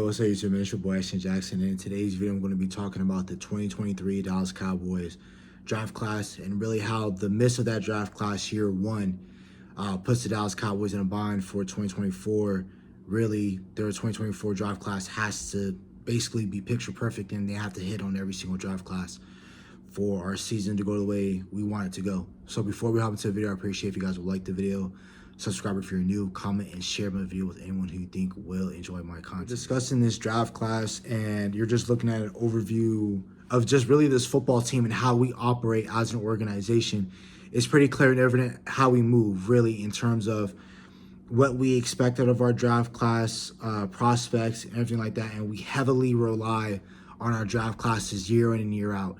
What's up, YouTube? It's your boy, Ashton Jackson, and in today's video, I'm going to be talking about the 2023 Dallas Cowboys draft class and really how the miss of that draft class year one puts the Dallas Cowboys in a bind for 2024. Really, their 2024 draft class has to basically be picture perfect, and they have to hit on every single draft class for our season to go the way we want it to go. So before we hop into the video, I appreciate if you guys would like the video, subscribe if you're new, comment and share my video with anyone who you think will enjoy my content. Discussing this draft class, and you're just looking at an overview of just really this football team and how we operate as an organization. It's pretty clear and evident how we move, really, in terms of what we expect out of our draft class, prospects, and everything like that. And we heavily rely on our draft classes year in and year out.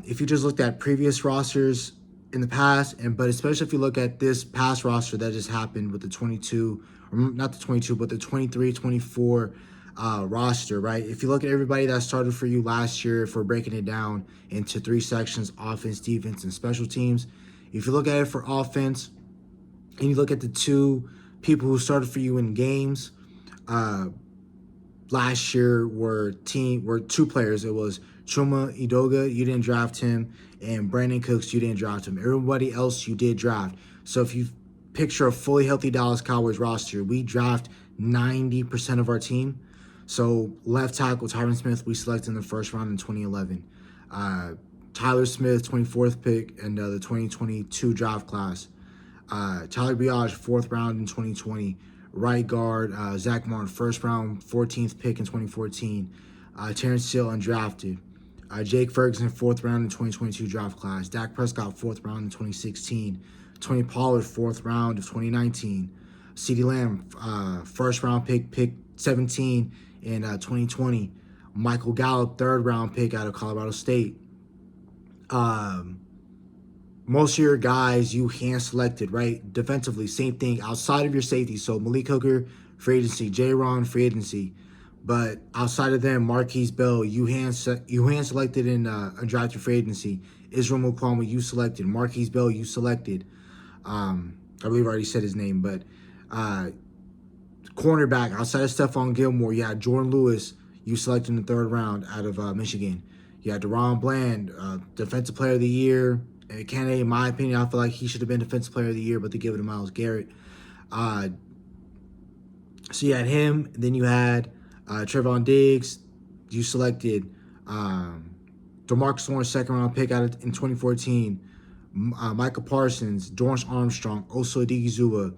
If you just looked at previous rosters in the past, but especially if you look at this past roster that just happened with the 22, or not the 22, but the 23-24 roster, right? If you look at everybody that started for you last year, if we're breaking it down into three sections: offense, defense, and special teams. If you look at it for offense, and you look at the two people who started for you in games, last year were two players. It was Chuma Edoga, you didn't draft him, and Brandon Cooks, you didn't draft him. Everybody else you did draft. So if you picture a fully healthy Dallas Cowboys roster, we draft 90% of our team. So left tackle Tyron Smith, we selected in the first round in 2011. Tyler Smith, 24th pick in the 2022 draft class. Tyler Biage, 4th round in 2020. Right guard, Zach Martin, 1st round, 14th pick in 2014. Terrence Steele, undrafted. Jake Ferguson, 4th round in 2022 draft class. Dak Prescott, 4th round in 2016. Tony Pollard, 4th round of 2019. CeeDee Lamb, 1st round pick 17 in 2020. Michael Gallup, 3rd round pick out of Colorado State. Most of your guys you hand selected, right? Defensively, same thing. Outside of your safety, so Malik Hooker, free agency. J-Ron, free agency. But outside of them, Marquise Bell, you hand selected in undrafted free agency. Israel Mukwama, you selected. Marquise Bell, you selected. I believe I already said his name, but cornerback, outside of Stephon Gilmore, you had Jordan Lewis, you selected in the 3rd round out of Michigan. You had Deron Bland, Defensive Player of the Year. Candidate, in my opinion, I feel like he should have been Defensive Player of the Year, but they give it to Myles Garrett. So you had him. Then you had Trevon Diggs. You selected DeMarcus Lawrence, 2nd round pick in 2014. Micah Parsons, Dorrance Armstrong, Osa Odighizuwa,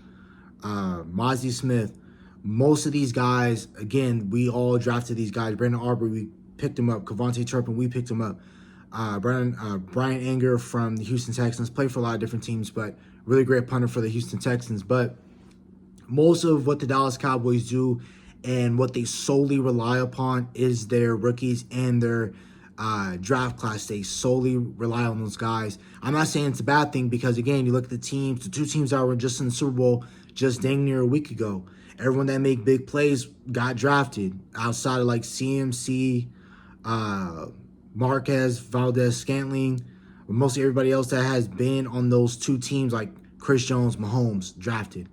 Mozzie Smith. Most of these guys, again, we all drafted these guys. Brandon Aubrey, we picked him up. Kevontae Turpin, we picked him up. Brian Anger from the Houston Texans, played for a lot of different teams, but really great punter for the Houston Texans. But most of what the Dallas Cowboys do and what they solely rely upon is their rookies and their draft class. They solely rely on those guys. I'm not saying it's a bad thing because, again, you look at the teams, the two teams that were just in the Super Bowl just dang near a week ago. Everyone that make big plays got drafted outside of like CMC, Marquez, Valdez-Scantling, mostly everybody else that has been on those two teams, like Chris Jones, Mahomes, drafted.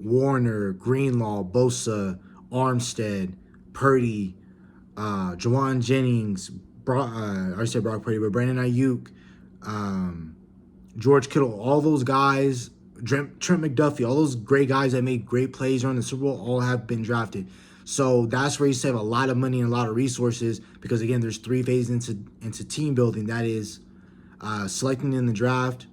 Warner, Greenlaw, Bosa, Armstead, Purdy, Jawan Jennings, I said Brock Purdy, but Brandon Ayuk, George Kittle, all those guys, Trent McDuffie, all those great guys that made great plays during the Super Bowl, all have been drafted. So that's where you save a lot of money and a lot of resources because, again, there's 3 phases into team building. That is selecting in the draft,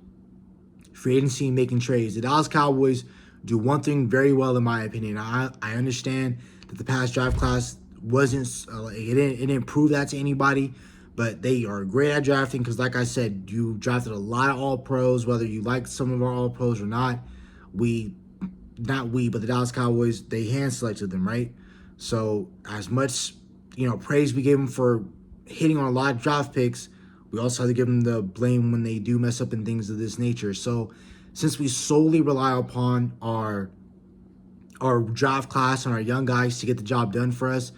free agency, making trades. The Dallas Cowboys do one thing very well, in my opinion. I understand that the past draft class wasn't it didn't prove that to anybody, but they are great at drafting because, like I said, you drafted a lot of All-Pros, whether you like some of our All-Pros or not. But the Dallas Cowboys, they hand-selected them, right? So as much, praise we gave them for hitting on a lot of draft picks, we also have to give them the blame when they do mess up in things of this nature. So since we solely rely upon our draft class and our young guys to get the job done for us,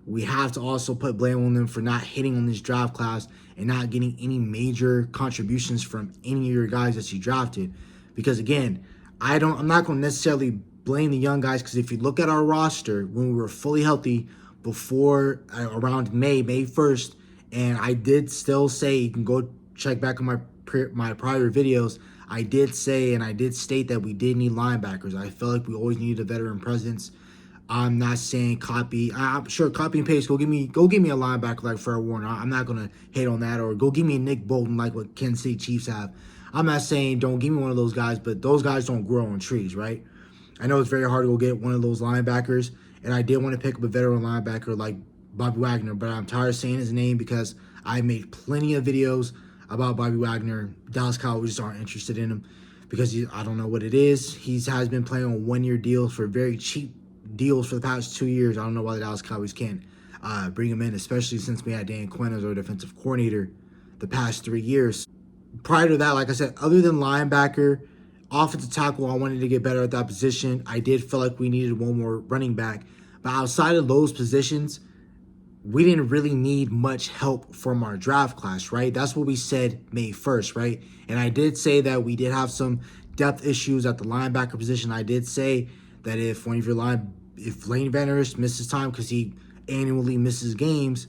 we have to also put blame on them for not hitting on this draft class and not getting any major contributions from any of your guys that you drafted. Because, again, I'm not going to necessarily blame the young guys, because if you look at our roster when we were fully healthy before around May 1st, and I did still say, you can go check back on my prior videos, I did say and I did state that we did need linebackers. I felt like we always needed a veteran presence. I'm not saying copy. I'm sure copy and paste. Go give me a linebacker like Fred Warner. I'm not gonna hate on that. Or go give me a Nick Bolton like what Kansas City Chiefs have. I'm not saying don't give me one of those guys, but those guys don't grow on trees, right? I know it's very hard to go get one of those linebackers, and I did want to pick up a veteran linebacker like Bobby Wagner, but I'm tired of saying his name because I made plenty of videos about Bobby Wagner. Dallas Cowboys just aren't interested in him because I don't know what it is. He has been playing on one-year deals for very cheap deals for the past 2 years. I don't know why the Dallas Cowboys can't bring him in, especially since we had Dan Quinn as our defensive coordinator the past 3 years. Prior to that, like I said, other than linebacker, offensive tackle, I wanted to get better at that position. I did feel like we needed one more running back. But outside of those positions, we didn't really need much help from our draft class, right? That's what we said May 1st, right? And I did say that we did have some depth issues at the linebacker position. I did say that if Lane Van Der misses time because he annually misses games,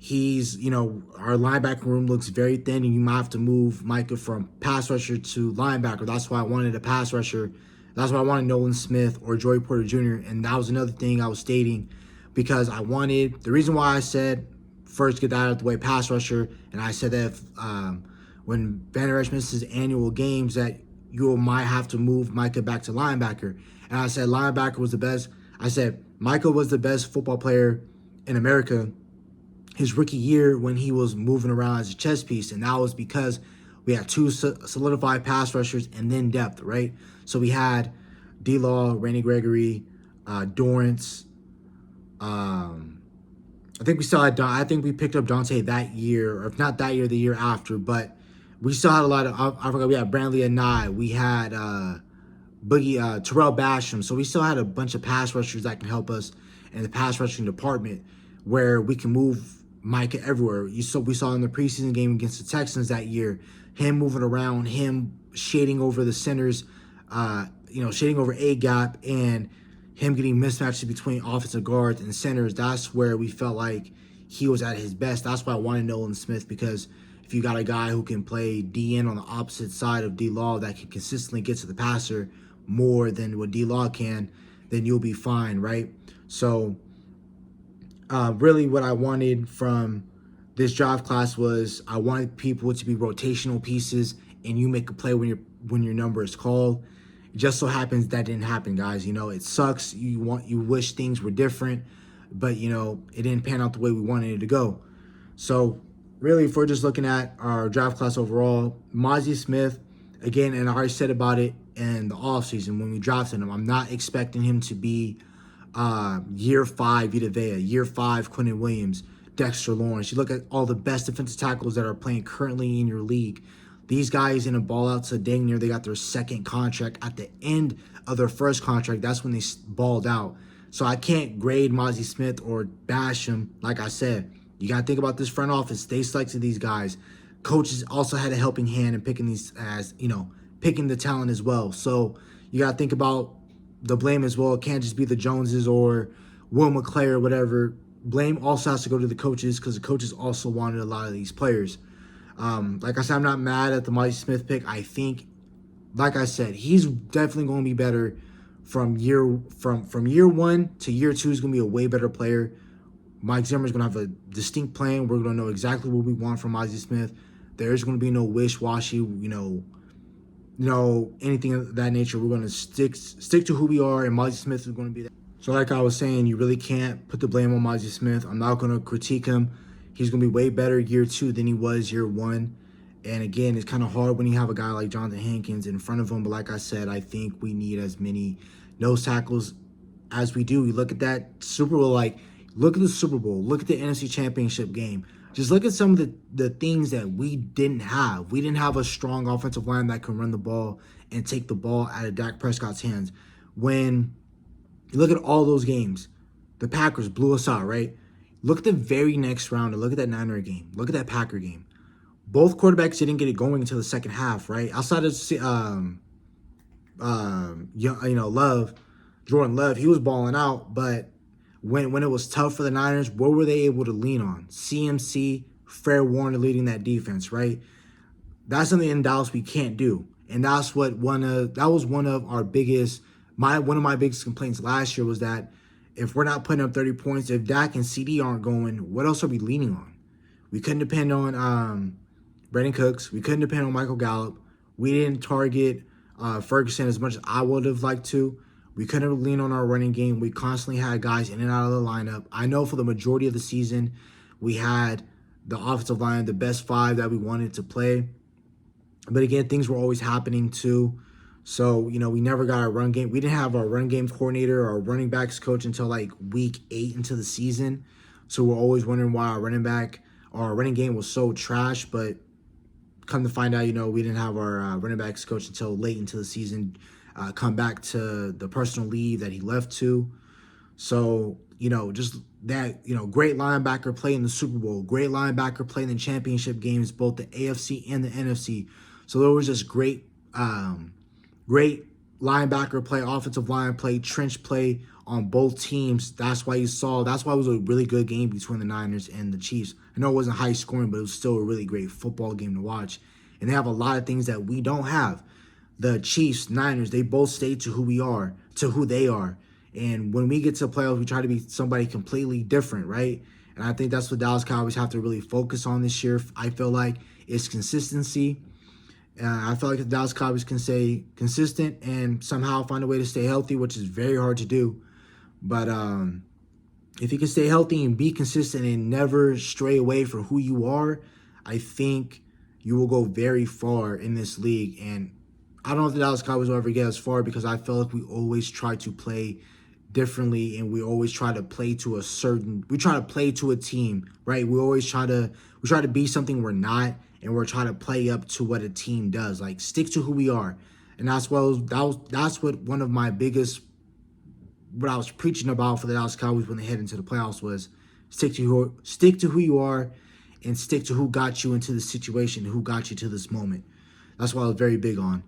our linebacker room looks very thin, and you might have to move Micah from pass rusher to linebacker. That's why I wanted a pass rusher. That's why I wanted Nolan Smith or Joey Porter Jr. And that was another thing I was stating, because the reason why I said first get that out of the way, pass rusher, and I said that if, when Van Der Esch misses annual games, that you might have to move Micah back to linebacker. And I said linebacker was the best. I said Micah was the best football player in America his rookie year when he was moving around as a chess piece, and that was because we had two solidified pass rushers and then depth, right? So we had D-Law, Randy Gregory, Dorrance. I think we picked up Dante that year, or if not that year, the year after. But we still had a lot of. I forgot, we had Brandley Anai. We had Terrell Basham. So we still had a bunch of pass rushers that can help us in the pass rushing department, where we can move Micah everywhere. We saw in the preseason game against the Texans that year, him moving around, him shading over the centers, shading over A gap, and him getting mismatches between offensive guards and centers. That's where we felt like he was at his best. That's why I wanted Nolan Smith, because if you got a guy who can play DN on the opposite side of D-Law that can consistently get to the passer more than what D-Law can, then you'll be fine, right? So really what I wanted from this draft class was I wanted people to be rotational pieces, and you make a play when your number is called. It just so happens that didn't happen, guys. It sucks. You wish things were different, but it didn't pan out the way we wanted it to go. So really, if we're just looking at our draft class overall, Mazi Smith, again, and I already said about it in the offseason when we drafted him, I'm not expecting him to be year 5 Vita Vea, year 5 Quentin Williams, Dexter Lawrence. You look at all the best defensive tackles that are playing currently in your league. These guys in a ball out to dang near they got their second contract. At the end of their first contract, that's when they balled out. So I can't grade Mazi Smith or bash him. Like I said, you got to think about this front office. They selected these guys. Coaches also had a helping hand in picking picking the talent as well. So you got to think about the blame as well. It can't just be the Joneses or Will McClay or whatever. Blame also has to go to the coaches, because the coaches also wanted a lot of these players. Like I said, I'm not mad at the Mazi Smith pick. I think, like I said, he's definitely going to be better from year 1 to year 2. He's going to be a way better player. Mike Zimmer's going to have a distinct plan. We're going to know exactly what we want from Mazi Smith. There's going to be no wish-washy, anything of that nature. We're going to stick to who we are, and Mazi Smith is going to be that. So like I was saying, you really can't put the blame on Mazi Smith. I'm not going to critique him. He's going to be way better year 2 than he was year 1. And again, it's kind of hard when you have a guy like Jonathan Hankins in front of him. But like I said, I think we need as many nose tackles as we do. We look at that Super Bowl, look at the Super Bowl. Look at the NFC Championship game. Just look at some of the things that we didn't have. We didn't have a strong offensive line that can run the ball and take the ball out of Dak Prescott's hands. When you look at all those games, the Packers blew us out, right? Look at the very next round and look at that Niner game. Look at that Packer game. Both quarterbacks didn't get it going until the second half, right? Outside of Love, Jordan Love, he was balling out, but when it was tough for the Niners, what were they able to lean on? CMC, Fred Warner leading that defense, right? That's something in Dallas we can't do. And that's what that was one of our biggest one of my biggest complaints last year was that if we're not putting up 30 points, if Dak and CD aren't going, what else are we leaning on? We couldn't depend on Brandon Cooks. We couldn't depend on Michael Gallup. We didn't target Ferguson as much as I would have liked to. We couldn't lean on our running game. We constantly had guys in and out of the lineup. I know for the majority of the season, we had the offensive line, the best five that we wanted to play. But again, things were always happening too. So, we never got our run game. We didn't have our run game coordinator or running backs coach until like week 8 into the season. So we're always wondering why our running game was so trash. But come to find out, we didn't have our running backs coach until late into the season, come back to the personal leave that he left to. So, just that, great linebacker play in the Super Bowl, great linebacker play in the championship games, both the AFC and the NFC. So there was just great linebacker play, offensive line play, trench play on both teams. That's why it was a really good game between the Niners and the Chiefs. I know it wasn't high scoring, but it was still a really great football game to watch. And they have a lot of things that we don't have. The Chiefs, Niners, they both stay to who they are. And when we get to the playoffs, we try to be somebody completely different, right? And I think that's what Dallas Cowboys have to really focus on this year. I feel like it's consistency. I feel like the Dallas Cowboys can stay consistent and somehow find a way to stay healthy, which is very hard to do. But if you can stay healthy and be consistent and never stray away from who you are, I think you will go very far in this league. And I don't know if the Dallas Cowboys will ever get as far because I feel like we always try to play differently and we always try to play to a team, right? We try to be something we're not, and we're trying to play up to what a team does. Like, stick to who we are. And that's what one of my biggest, what I was preaching about for the Dallas Cowboys when they head into the playoffs was stick to who you are and stick to who got you into the situation, who got you to this moment. That's what I was very big on.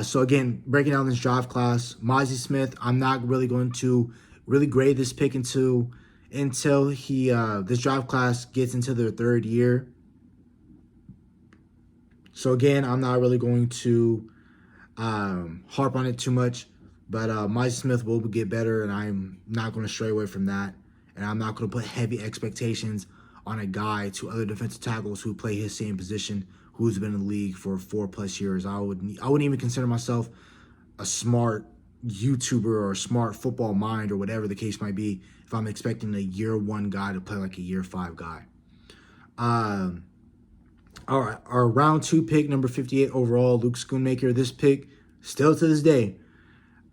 So again, breaking down this draft class, Mozzie Smith, I'm not really going to really grade this pick until this draft class gets into their third year. So again, I'm not really going to harp on it too much, but Mozzie Smith will get better, and I'm not going to stray away from that. And I'm not going to put heavy expectations on a guy to other defensive tackles who play his same position, who's been in the league for 4+ years. I wouldn't even consider myself a smart YouTuber or a smart football mind or whatever the case might be if I'm expecting a year 1 guy to play like a year 5 guy. All right, our round 2 pick, number 58 overall, Luke Schoonmaker. This pick, still to this day,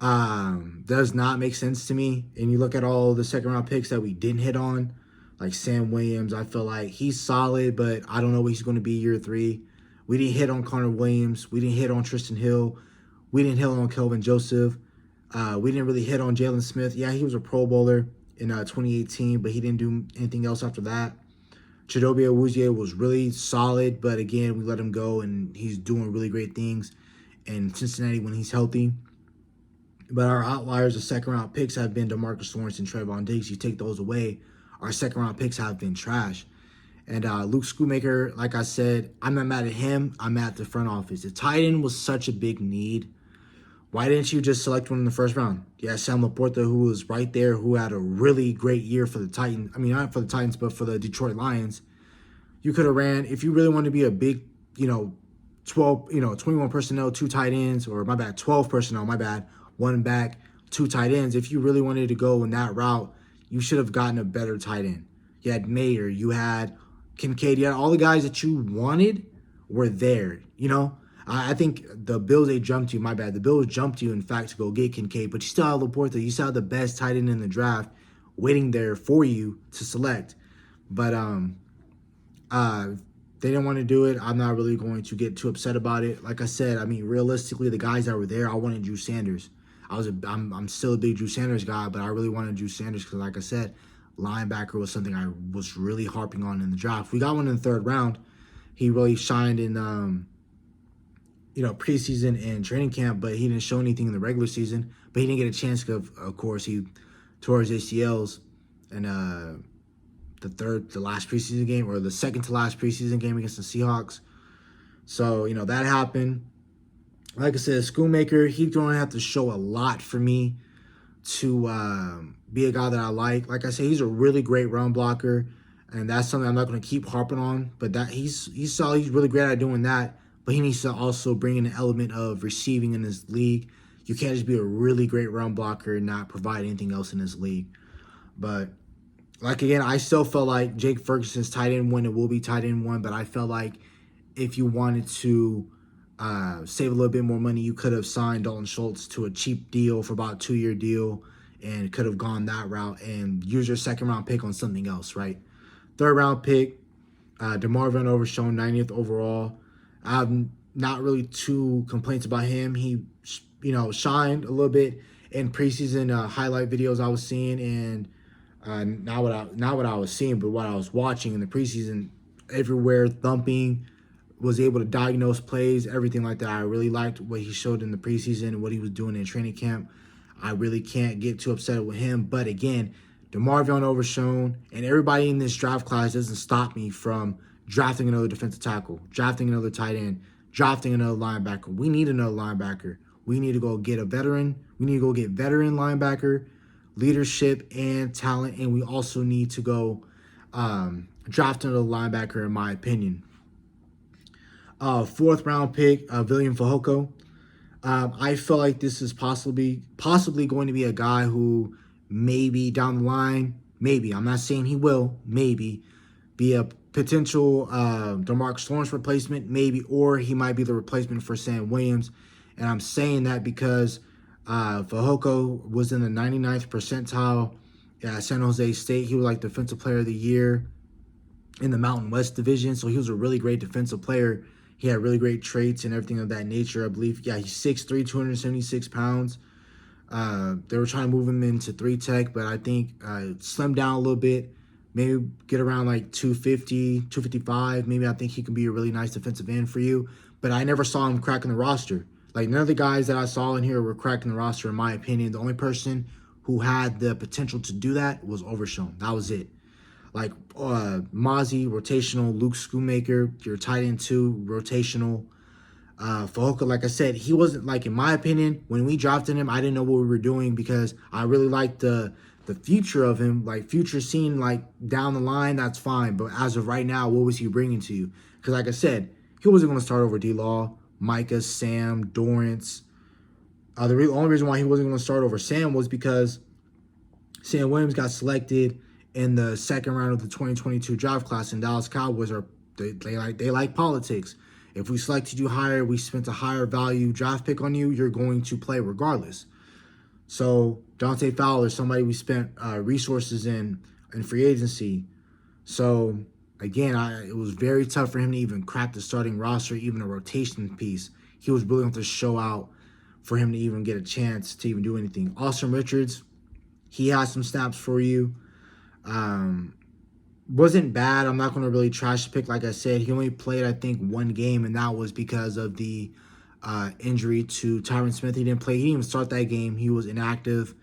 does not make sense to me. And you look at all the second round picks that we didn't hit on, like Sam Williams, I feel like he's solid, but I don't know what he's going to be year 3. We didn't hit on Connor Williams. We didn't hit on Tristan Hill. We didn't hit on Kelvin Joseph. We didn't really hit on Jalen Smith. Yeah, he was a Pro Bowler in 2018, but he didn't do anything else after that. Chidobe Awuzie was really solid, but again, we let him go, and he's doing really great things in Cincinnati when he's healthy. But our outliers of second-round picks have been DeMarcus Lawrence and Trayvon Diggs. You take those away, our second-round picks have been trash. And Luke Schoonmaker, like I said, I'm not mad at him. I'm mad at the front office. The tight end was such a big need. Why didn't you just select one in the first round? Yeah, Sam Laporta, who was right there, who had a really great year for the Titans. I mean, not for the Titans, but for the Detroit Lions. You could have ran, if you really wanted to be a big, 21 personnel, 2 tight ends, or 12 personnel, 1 back, 2 tight ends. If you really wanted to go in that route, you should have gotten a better tight end. You had Mayer, you had Kincaid, you had all the guys that you wanted were there, I think the Bills, they jumped you, The Bills jumped you, in fact, to go get Kincaid, but you still have Laporta. You still have the best tight end in the draft waiting there for you to select. But they didn't want to do it. I'm not really going to get too upset about it. Like I said, realistically, the guys that were there, I wanted Drew Sanders. I'm still a big Drew Sanders guy, but I really wanted Drew Sanders because, like I said, linebacker was something I was really harping on in the draft. We got one in the third round. He really shined in preseason and training camp, but he didn't show anything in the regular season. But he didn't get a chance because, of course, he tore his ACLs in the last preseason game, or the second to last preseason game against the Seahawks. So, that happened. Like I said, Schoonmaker, he's going to have to show a lot for me to be a guy that I like. Like I said, he's a really great run blocker, and that's something I'm not going to keep harping on. But that he's solid. He's really great at doing that. But he needs to also bring in an element of receiving in this league. You can't just be a really great run blocker and not provide anything else in this league. But again, I still felt like Jake Ferguson's tight end one. It will be tight end one, but I felt like if you wanted to save a little bit more money, you could have signed Dalton Schultz to a cheap deal for about a 2-year deal and could have gone that route and use your second-round pick on something else, right? Third-round pick, DeMar Van Overshown, 90th overall. I have not really too complaints about him. He, shined a little bit in preseason highlight videos I was seeing, and not what I was seeing, but what I was watching in the preseason. Everywhere, thumping, was able to diagnose plays, everything like that. I really liked what he showed in the preseason and what he was doing in training camp. I really can't get too upset with him. But again, DeMar Van Overshown and everybody in this draft class doesn't stop me from drafting another defensive tackle, drafting another tight end, drafting another linebacker. We need another linebacker. We need to go get a veteran. We need to go get veteran linebacker, leadership, and talent. And we also need to go draft another linebacker, in my opinion. Fourth round pick, William Fehoko. I feel like this is possibly going to be a guy who maybe down the line, maybe, I'm not saying he will, maybe be a potential DeMarcus Lawrence replacement, maybe, or he might be the replacement for Sam Williams. And I'm saying that because Fehoko was in the 99th percentile at San Jose State. He was like Defensive Player of the Year in the Mountain West Division, so he was a really great defensive player. He had really great traits and everything of that nature, I believe. Yeah, he's 6'3", 276 pounds. They were trying to move him into 3-tech, but I think slim down a little bit, maybe get around like 250, 255. Maybe I think he can be a really nice defensive end for you. But I never saw him cracking the roster. Like, none of the guys that I saw in here were cracking the roster, in my opinion. The only person who had the potential to do that was Overshown. That was it. Like Mozzie, rotational. Luke Schoonmaker, your tight end 2, rotational. Fehoko, like I said, he wasn't, like, in my opinion, when we drafted him, I didn't know what we were doing because I really liked the future of him. Like, future scene, like, down the line, that's fine. But as of right now, what was he bringing to you? Because, like I said, he wasn't going to start over D-Law, Micah, Sam, Dorrance. The only reason why he wasn't going to start over Sam was because Sam Williams got selected in the second round of the 2022 draft class, and Dallas Cowboys they like politics. If we selected you higher, we spent a higher value draft pick on you, you're going to play regardless. So Dante Fowler, somebody we spent resources in free agency. So again, it was very tough for him to even crack the starting roster, even a rotation piece. He was really going to show out for him to even get a chance to even do anything. Austin Richards, he has some snaps for you. Wasn't bad. I'm not going to really trash the pick. Like I said, he only played, I think, one game, and that was because of the injury to Tyron Smith. He didn't play. He didn't even start that game. He was inactive.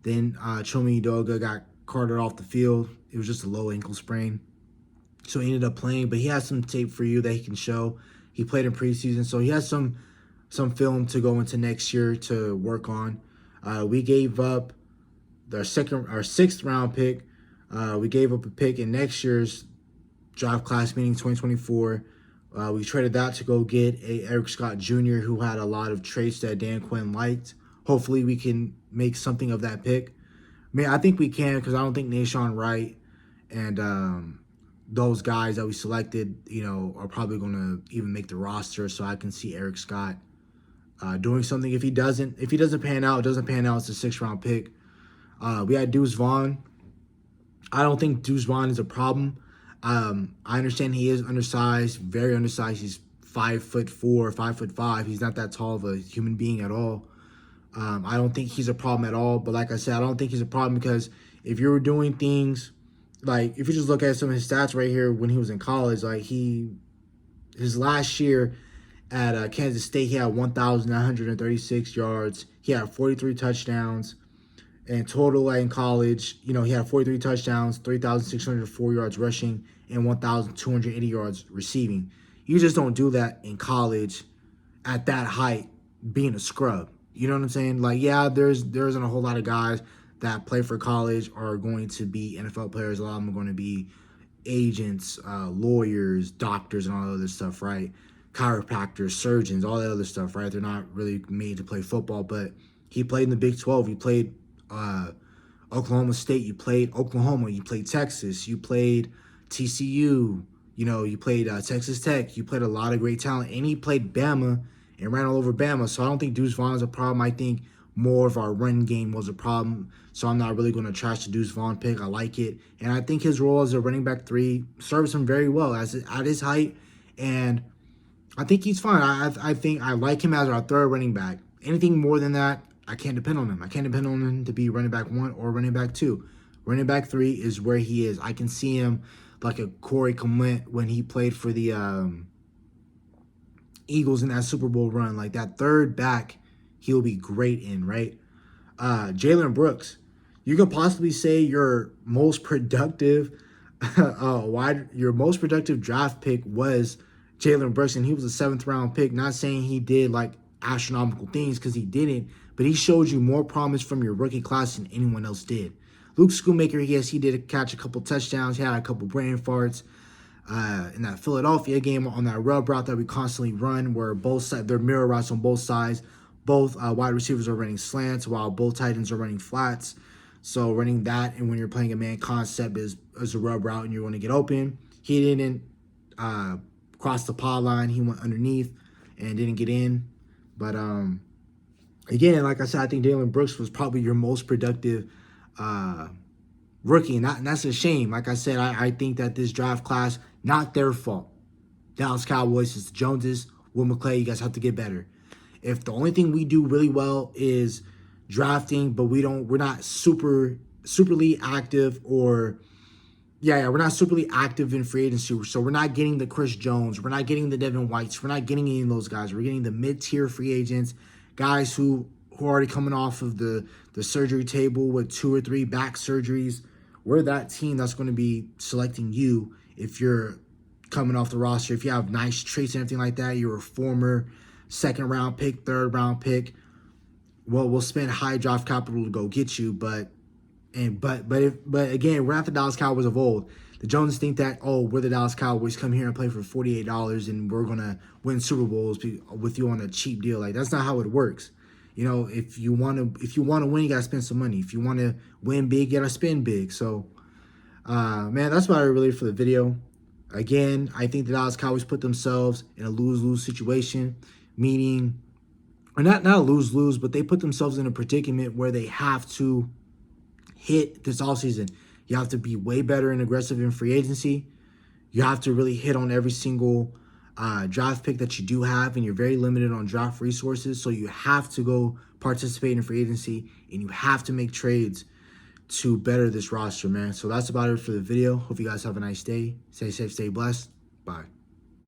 Then Chomi Udoga got carted off the field. It was just a low ankle sprain. So he ended up playing, but he has some tape for you that he can show. He played in preseason, so he has some film to go into next year to work on. We gave up our 6th round pick. We gave up a pick in next year's draft class, meaning 2024. We traded that to go get Eric Scott Jr., who had a lot of traits that Dan Quinn liked. Hopefully we can make something of that pick. I think we can, because I don't think Nashawn Wright and those guys that we selected, are probably going to even make the roster. So I can see Eric Scott doing something. If he doesn't pan out, it's a 6th round pick. We had Deuce Vaughn. I don't think Deuce Vaughn is a problem. I understand he is undersized, very undersized. He's 5'4", 5'5". He's not that tall of a human being at all. I don't think he's a problem at all. But like I said, I don't think he's a problem because if you were doing things like, if you just look at some of his stats right here when he was in college, like his last year At Kansas State, he had 1,936 yards. He had 43 touchdowns. And total, like in college, you know, he had 43 touchdowns, 3,604 yards rushing, and 1,280 yards receiving. You just don't do that in college at that height, being a scrub. You know what I'm saying? Like, yeah, there isn't a whole lot of guys that play for college are going to be NFL players. A lot of them are going to be agents, lawyers, doctors, and all that other stuff, right? Chiropractors, surgeons, all that other stuff, right? They're not really made to play football, but he played in the Big 12. He played Oklahoma State. You played Oklahoma. You played Texas. You played TCU. You know, you played Texas Tech. You played a lot of great talent. And he played Bama and ran all over Bama. So I don't think Deuce Vaughn is a problem. I think more of our run game was a problem. So I'm not really going to trash the Deuce Vaughn pick. I like it. And I think his role as a running back 3 serves him very well at his height. And I think he's fine. I think I like him as our 3rd running back. Anything more than that, I can't depend on him. I can't depend on him to be running back 1 or running back 2. Running back 3 is where he is. I can see him like a Corey Clement when he played for the Eagles in that Super Bowl run. Like that 3rd back, he'll be great in, right? Jalen Brooks. You could possibly say your most productive your most productive draft pick was Jalen Brooks, and he was a 7th round pick. Not saying he did like astronomical things, because he didn't, but he showed you more promise from your rookie class than anyone else did. Luke Schoonmaker, yes, he did catch a couple touchdowns. He had a couple brain farts in that Philadelphia game on that rub route that we constantly run, where both sides, they're mirror routes on both sides. Both wide receivers are running slants while both tight ends are running flats. So running that, and when you're playing a man concept is a rub route and you want to get open. He didn't cross the pod line. He went underneath and didn't get in. But again, like I said, I think Jalen Brooks was probably your most productive rookie, and that's a shame. Like I said, I think that this draft class, not their fault. Dallas Cowboys, it's the Joneses, Will McClay, you guys have to get better. If the only thing we do really well is drafting, but we're not superly active, or we're not superly active in free agency. So we're not getting the Chris Jones, we're not getting the Devin Whites, we're not getting any of those guys. We're getting the mid-tier free agents, guys who are already coming off of the surgery table with 2 or 3 back surgeries. We're that team that's going to be selecting you if you're coming off the roster. If you have nice traits and everything like that, you're a former 2nd round pick, 3rd round pick. Well, we'll spend high draft capital to go get you, but again, we're not the Dallas Cowboys of old. The Joneses think that, oh, we're the Dallas Cowboys, come here and play for $48 and we're gonna win Super Bowls with you on a cheap deal. Like, that's not how it works. You know, if you wanna win, you gotta spend some money. If you wanna win big, you gotta spend big. So man, that's about it really for the video. Again, I think the Dallas Cowboys put themselves in a lose-lose situation, meaning, or not lose-lose, but they put themselves in a predicament where they have to hit this offseason. You have to be way better and aggressive in free agency. You have to really hit on every single draft pick that you do have, and you're very limited on draft resources. So you have to go participate in free agency, and you have to make trades to better this roster, man. So that's about it for the video. Hope you guys have a nice day. Stay safe, stay blessed. Bye.